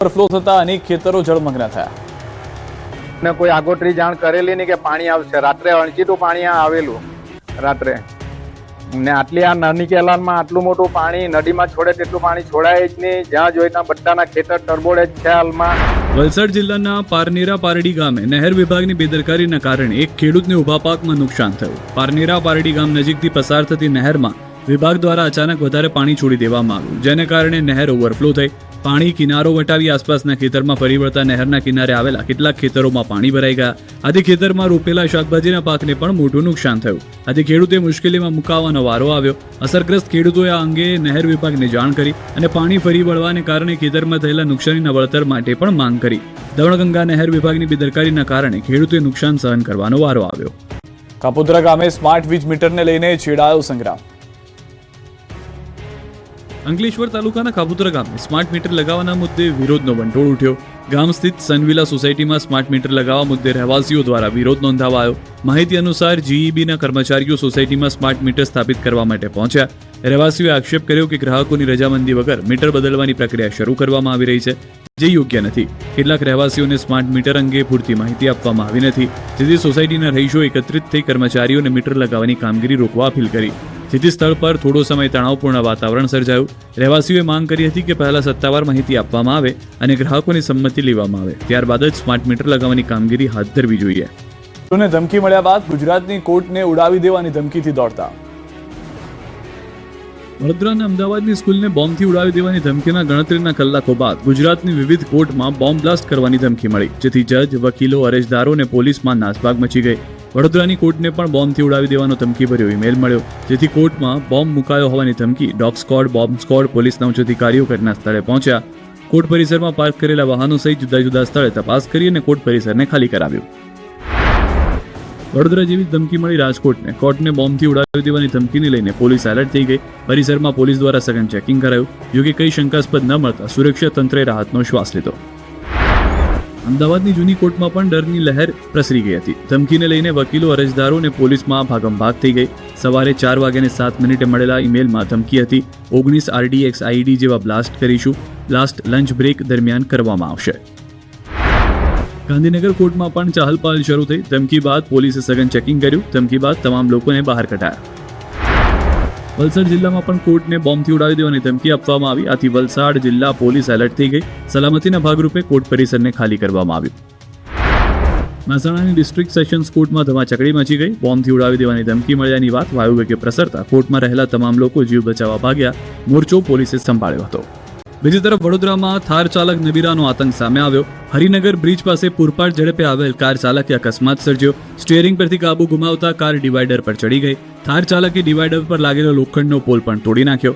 Overflow થતા અનેક ખેતરો જળમગ્ન થયા. ને કોઈ આગોતરી જાણ કરેલી નહીં કે પાણી આવશે. રાત્રે અણચીતું પાણી આવેલું રાત્રે ને આટલી આ નાની કેલાનમાં આટલું મોટું પાણી નદીમાં છોડે તેટલું પાણી છોડાય જ નહીં. જ્યાં જોઈએ ત્યાં બધાના ખેતર ટરબોળે જ છે હાલમાં. વલસાડ જિલ્લાના પારનેરા પારડી ગામે નહેર વિભાગની બેદરકારીના કારણે એક ખેડૂતને ઊભા પાકમાં નુકસાન થયું. પારનેરા પારડી ગામ નજીકથી પસાર થતી નહેરમાં વિભાગ દ્વારા અચાનક વધારે પાણી છોડી દેવામાં આવ્યું, જેને કારણે નહેર ઓવરફ્લો થઈ. પાણી કિનારો વટાવી આસપાસના ખેતરમાં ફરી વળતા નહેરના કિનારે આવેલા કેટલાક ખેતરોમાં પાણી ભરાઈ ગયા. આથી ખેતરમાં રોપેલા શાકભાજીના પાકને પણ મોટું નુકસાન થયું. આથી ખેડૂતે મુશ્કેલીમાં મુકાવાનો વારો આવ્યો. અસરગ્રસ્ત ખેડૂતોએ આ અંગે નહેર વિભાગને જાણ કરી અને પાણી ફરી વળવાને કારણે ખેતરમાં થયેલા નુકસાનીના વળતર માટે પણ માંગ કરી. દમણગંગા નહેર વિભાગની બેદરકારીના કારણે ખેડૂતોએ નુકસાન સહન કરવાનો વારો આવ્યો. કાપોદ્રા ગામે સ્માર્ટ વીજ મીટરને લઈને છેડાયો સંગ્રામ. અંકલેશ્વર તાલુકાના કાપોદ્રા ગામે સ્માર્ટ મીટર લગાવવાના મુદ્દે વિરોધનો વંટોળ ઉઠ્યો. ગામ સ્થિત સનવિલા સોસાયટીમાં સ્માર્ટ મીટર લગાવવા મુદ્દે રહેવાસીઓ દ્વારા વિરોધ નોંધાવાયો. માહિતી અનુસાર જીઈબીના કર્મચારીઓ સોસાયટીમાં સ્માર્ટ મીટર સ્થાપિત કરવા માટે પહોંચ્યા. રહેવાસીઓએ આક્ષેપ કર્યો કે ગ્રાહકોની રજામંદી વગર મીટર બદલવાની પ્રક્રિયા શરૂ કરવામાં આવી રહી છે, જે યોગ્ય નથી. કેટલાક રહેવાસીઓને સ્માર્ટ મીટર અંગે પૂરતી માહિતી આપવામાં આવી નથી, જેથી સોસાયટીના રહીશો એકત્રિત થઈ કર્મચારીઓને મીટર લગાવવાની કામગીરી રોકવા અપીલ કરી. જેથી સ્થળ પર થોડો સમય તણાવપૂર્ણ વાતાવરણ સર્જાયું. રહેવાસીઓએ માંગ કરી હતી કે પહેલા સત્તાવાર માહિતી આપવામાં આવે અને ગ્રાહકોની સંમતિ લેવામાં આવે, ત્યારબાદ જ સ્માર્ટ મીટર લગાવવાની કામગીરી હાથ ધરવી જોઈએ. ધમકી મળ્યા બાદ ગુજરાતની કોર્ટને ઉડાવી દેવાની ધમકીથી દોડતા. વડોદરાના અમદાવાદની સ્કૂલને બોમ્બથી ઉડાવી દેવાની ધમકીના ગણતરીના કલાકો બાદ ગુજરાતની વિવિધ કોર્ટમાં બોમ્બ બ્લાસ્ટ કરવાની ધમકી મળી, જેથી જજ, વકીલો, અરજદારો અને પોલીસમાં નાસભાગ મચી ગઈ. વડોદરાની કોર્ટને પણ બોમ્બથી ઉડાવી દેવાનો ધમકીભર્યો ઈમેલ મળ્યો, જેથી કોર્ટમાં બોમ્બ મુકાયો હોવાની ધમકી. ડોગ સ્ક્વોડ, બોમ્બ સ્ક્વોડ, પોલીસના ઉચ્ચ અધિકારીઓ ઘટના સ્થળે પહોંચ્યા. કોર્ટ પરિસરમાં પાર્ક કરેલા વાહનો સહિત જુદા જુદા સ્થળે તપાસ કરી અને કોર્ટ પરિસરને ખાલી કરાવ્યું. વડોદરા જેવી ધમકી મળી રાજકોટને. કોર્ટને બોમ્બથી ઉડાવી દેવાની ધમકીને લઈને પોલીસ એલર્ટ થઈ ગઈ. પરિસરમાં પોલીસ દ્વારા સઘન ચેકિંગ કરાયું. જોકે કંઈ શંકાસ્પદ ન મળતા સુરક્ષા તંત્રે રાહતનો શ્વાસ લીધો. અમદાવાદની જૂની કોર્ટમાં પણ ડરની લહેર પ્રસરી ગઈ હતી. ધમકીને લઈને વકીલો, અરજદારો અને પોલીસમાં ભાગમભાગ થઈ ગઈ. સવારે 4:07 મળેલા ઈમેલમાં ધમકી હતી, 19 RDX IED જેવા બ્લાસ્ટ કરીશું. બ્લાસ્ટ લંચ બ્રેક દરમિયાન કરવામાં આવશે. ગાંધીનગર કોર્ટમાં પણ ચહલપહલ શરૂ થઈ. ધમકી બાદ પોલીસે સઘન ચેકિંગ કર્યું. ધમકી બાદ તમામ લોકોને બહાર કઢાયા. વલસાડ જિલ્લામાં પણ કોર્ટને બોમ્બથી ઉડાવી દેવાની ધમકી આપવામાં આવી. આથી વલસાડ જિલ્લા પોલીસ એલર્ટ થઈ ગઈ. સલામતીના ભાગરૂપે કોર્ટ પરિસરને ખાલી કરવામાં આવ્યું. મહેસાણાની ડિસ્ટ્રિક્ટ સેશન્સ કોર્ટમાં ધમાચકડી મચી ગઈ. બોમ્બથી ઉડાવી દેવાની ધમકી મળ્યાની વાત વાયુવેગે પ્રસરતા કોર્ટમાં રહેલા તમામ લોકો જીવ બચાવવા ભાગ્યા. મોરચો પોલીસે સંભાળ્યો હતો. બીજી તરફ વડોદરામાં થાર ચાલક નબીરાનો આતંક સામે આવ્યો. હરિનગર બ્રિજ પાસે પૂરપાટ ઝડપે આવેલ કાર ચાલકે અકસ્માત સર્જ્યો. સ્ટીયરિંગ પરથી કાબુ ગુમાવતા કાર ડિવાઈડર પર ચડી ગઈ. થાર ચાલકે ડિવાઈડર પર લાગેલો લોખંડનો પોલ પણ તોડી નાખ્યો.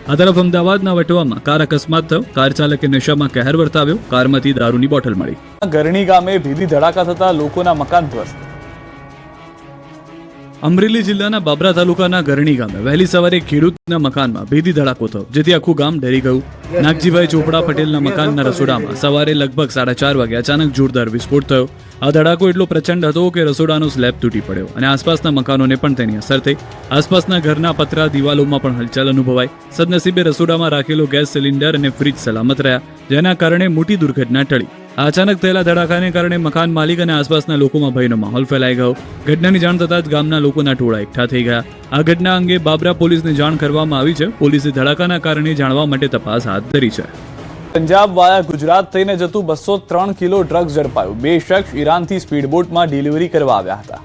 આ તરફ અમદાવાદના વટવામાં કાર અકસ્માત થયો. કાર ચાલકે નશામાં કહેર વર્તાવ્યો. કારમાંથી દારૂની બોટલ મળી. ગરણી ગામે ભીડી ધડાકા થતા લોકોના મકાન ધ્વસ્ત. અમરેલી જિલ્લાના બાબરા તાલુકાના ગરણી ગામે વહેલી સવારે ખેડૂતના મકાનમાં ભીડી ધડાકો થયો, જેથી આખું ગામ ડરી ગયું. નાગજીભાઈ ચોપડા પટેલના મકાનના રસોડામાં સવારે લગભગ 4:30 વાગે અચાનક જોરદાર વિસ્ફોટ થયો. આ ધડાકો એટલો પ્રચંડ હતો કે રસોડાનો સ્લેબ તૂટી પડ્યો અને આસપાસના મકાનોને પણ તેની અસર થઈ. આસપાસના ઘરના પતરા, દિવાલોમાં પણ હલચલ અનુભવાઈ. સદનસીબે રસોડામાં રાખેલો ગેસ સિલિન્ડર અને ફ્રીજ સલામત રહ્યા, જેના કારણે મોટી દુર્ઘટના ટળી. અચાનક થયેલા ધડાકાને કારણે મકાન માલિક અને આસપાસના લોકોમાં ભયનો માહોલ ફેલાઈ ગયો. ઘટનાની જાણ થતાં જ ગામના લોકોના ટોળા એકઠા થઈ ગયા. આ ઘટના અંગે બાબરા પોલીસને જાણ કરવામાં આવી છે. પોલીસે ધડાકાના કારણે જાણવા માટે તપાસ હાથ ધરી છે. પંજાબ વાયા ગુજરાત થઈને જતું 203 કિલો ડ્રગ્સ ઝડપાયું. 2 શખ્સ ઈરાનથી સ્પીડબોટમાં ડિલિવરી કરવા આવ્યા હતા.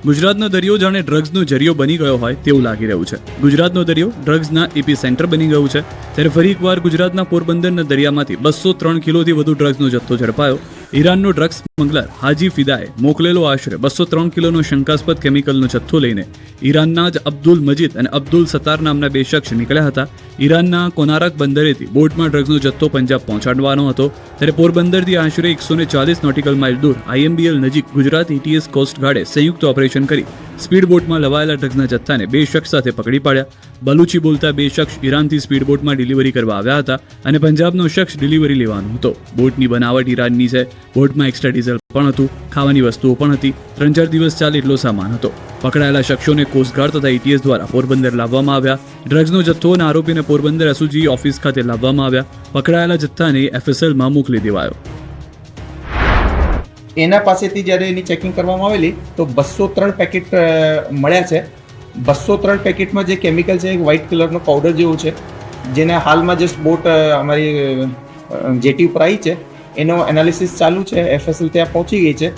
ગુજરાતનો દરિયો જાણે ડ્રગ્સનો જરિયો બની ગયો હોય તેવું લાગી રહ્યું છે. ગુજરાતનો દરિયો ડ્રગ્સના એપી સેન્ટર બની ગયું છે. ત્યારે ફરી એકવાર ગુજરાતના પોરબંદરના દરિયામાંથી 203 કિલોથી વધુ ડ્રગ્સનો જથ્થો ઝડપાયો. ઈરાનનો ડ્રગ્સ સ્મગલર હાજી ફિદાએ મોકલેલો આશરે 203 કિલોનો શંકાસ્પદ કેમિકલનો જથ્થો લઈને ઈરાનના જ અબ્દુલ મજીદ અને અબ્દુલ સત્તાર નામના 2 શખ્સ નીકળ્યા હતા. ઈરાનના કોનારક બંદરેથી બોટમાં ડ્રગ્સનો જથ્થો પંજાબ પહોંચાડવાનો હતો. ત્યારે પોરબંદરથી આશરે 140 નોટિકલ માઇલ દૂર IMBL નજીક ગુજરાત ATS કોસ્ટ ગાર્ડે સંયુક્ત ઓપરેશન કરી સ્પીડ બોટમાં લવાયેલા ડ્રગ્સના જથ્થાને 2 શખ્સ સાથે પકડી પાડ્યા। બલુચી બોલતા 2 શખ્સ ઈરાનથી સ્પીડ બોટમાં ડિલિવરી કરવા આવ્યા હતા અને પંજાબનો શખ્સ ડિલિવરી લેવાનો હતો। બોટની બનાવટ ઈરાનની છે। બોટમાં એક્સ્ટ્રા ડીઝલ પણ હતું, ખાવાની વસ્તુઓ પણ હતી, 3-4 દિવસ ચાલે એટલો સામાન હતો। પકડાયેલા શખ્સોને કોસ્ટગાર્ડ તથા એટીએસ દ્વારા પોરબંદર લાવવામાં આવ્યા। ડ્રગ્સનો જથ્થો અને આરોપીને પોરબંદર એસઓજી ઓફિસ ખાતે લાવવામાં આવ્યા। પકડાયેલા જથ્થાને એફએસએલમાં મોકલી દેવાયો। એના પાસેથી જ્યારે એની ચેકિંગ કરવામાં આવેલી તો 203 પેકેટ મળ્યા છે। 203 પેકેટમાં જે કેમિકલ છે એક વ્હાઇટ કલરનો પાવડર જેવું છે, જેને હાલમાં જસ્ટ બોટ અમારી જેટી ઉપર આવી છે, એનો એનાલિસિસ ચાલુ છે। એફએસએલ ત્યાં પહોંચી ગઈ છે।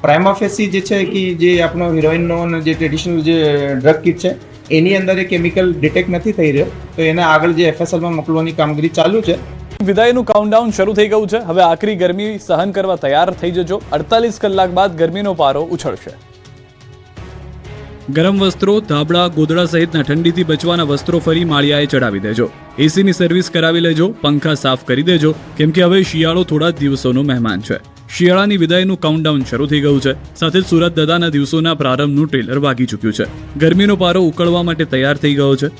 પ્રાઇમા ફેસી જે છે કે જે આપણો હિરોઈનનો અને જે ટ્રેડિશનલ જે ડ્રગ કિટ છે એની અંદર એ કેમિકલ ડિટેક્ટ નથી થઈ રહ્યો, તો એને આગળ જે એફએસએલમાં મોકલવાની કામગીરી ચાલુ છે। વિદાયનું કાઉન્ટડાઉન શરૂ થઈ ગયું છે। હવે આખરી ગરમી સહન કરવા તૈયાર થઈ જજો। 48 કલાક બાદ ગરમીનો પારો ઉછળશે। ગરમ વસ્ત્રો, ધાબળા, ગોદડા સહિતના ઠંડીથી બચવાના વસ્ત્રો ફરી માળિયાએ ચડાવી દેજો। એસીની સર્વિસ કરાવી લેજો, પંખા સાફ કરી દેજો, કેમ કે હવે શિયાળો થોડા જ દિવસોનો મહેમાન છે। શિયાળાની વિદાયનું કાઉન્ટડાઉન શરૂ થઈ ગયું છે। સાથે જ સુરત દાદાના દિવસોના પ્રારંભનું ટ્રેલર વાગી ચૂક્યું છે। ગરમીનો પારો ઉકળવા માટે તૈયાર થઈ ગયો છે।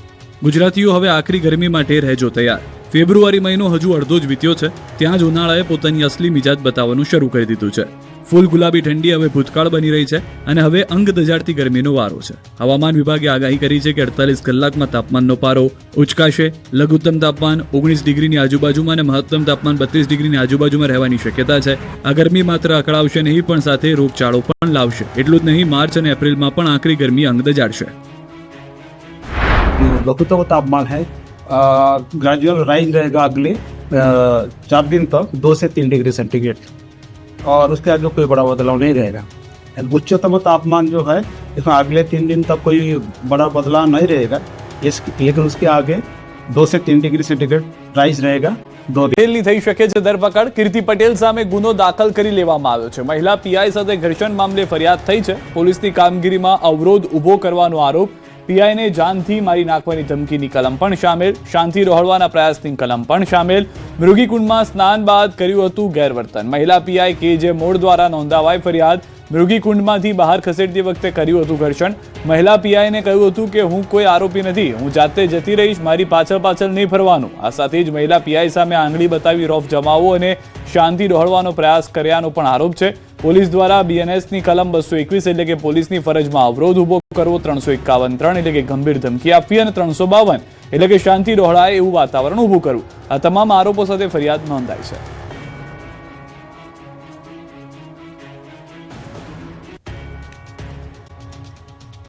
ગુજરાતીઓ હવે આખરી ગરમી માટે રહેજો તૈયાર। ફેબ્રુઆરી મહિનો હજુ અડધો જ વીત્યો છે, ત્યાં જ ઉનાળાએ પોતાની અસલી મિજાજ બતાવવાનું શરૂ કરી દીધું છે। ફૂલ ગુલાબી ઠંડી હવે ભૂતકાળ બની રહી છે અને હવે અંગ દજાડતી ગરમીનો વારો છે। હવામાન વિભાગે આગાહી કરી છે કે 48 કલાકમાં તાપમાનનો પારો ઉચકાશે। લઘુત્તમ તાપમાન 19 ડિગ્રીની આજુબાજુમાં અને મહત્તમ તાપમાન 32 ડિગ્રીની આજુબાજુમાં રહેવાની શક્યતા છે। આ ગરમી માત્ર અકળાવશે નહીં, પણ સાથે રોગચાળો પણ લાવશે। એટલું જ નહીં, માર્ચ અને એપ્રિલમાં પણ આકરી ગરમી અંગ દજાડશે। लघुत्तम तापमान है ग्रेजुअल राइज रहेगा अगले 4 दिन तक 2 से 3 डिग्री सेंटीग्रेड, और उसके आगे कोई बड़ा बदलाव नहीं रहेगा। उच्चतम तापमान जो है इसमें अगले 3 दिन तक कोई बड़ा बदलाव नहीं रहेगा, लेकिन उसके आगे 2 से 3 डिग्री सेंटीग्रेड राइज रहेगा। પટેલની થઈ શકે છે ધરપકડ। કીર્તિ પટેલ સામે ગુનો દાખલ કરી લેવામાં આવ્યો છે। મહિલા પીઆઈ સાથે ઘર્ષણ મામલે ફરિયાદ થઈ છે। પોલીસની કામગીરીમાં અવરોધ ઊભો કરવાનો આરોપ, પીઆઈને જાનથી મારી નાખવાની ધમકીની કલમ પણ શામેલ, શાંતિ ડહોળવાના પ્રયાસની કલમ પણ શામેલ। મૃગીકુંડમાં સ્નાન બાદ કર્યું હતું ગેરવર્તન। મહિલા પીઆઈ કે મોડ દ્વારા નોંધાવાઈ ફરિયાદ। મૃગીકુંડમાંથી બહાર ખસેડતી વખતે કર્યું હતું ઘર્ષણ। મહિલા પીઆઈને કહ્યું હતું કે હું કોઈ આરોપી નથી, હું જાતે જતી રહીશ, મારી પાછળ નહીં ફરવાનું। આ સાથે જ મહિલા પીઆઈ સામે આંગળી બતાવી રોફ જમાવવો અને શાંતિ ડહોળવાનો પ્રયાસ કર્યાનો પણ આરોપ છે। પોલીસ દ્વારા બીએનએસની કલમ 221 એટલે કે પોલીસની ફરજમાં અવરોધ ઊભો કરવો, 351(3) એટલે કે ગંભીર ધમકી આપવી અને 352 એટલે કે શાંતિ ડહોળાય એવું વાતાવરણ ઊભું કરવું, આ તમામ આરોપો સાથે ફરિયાદ નોંધાઈ છે।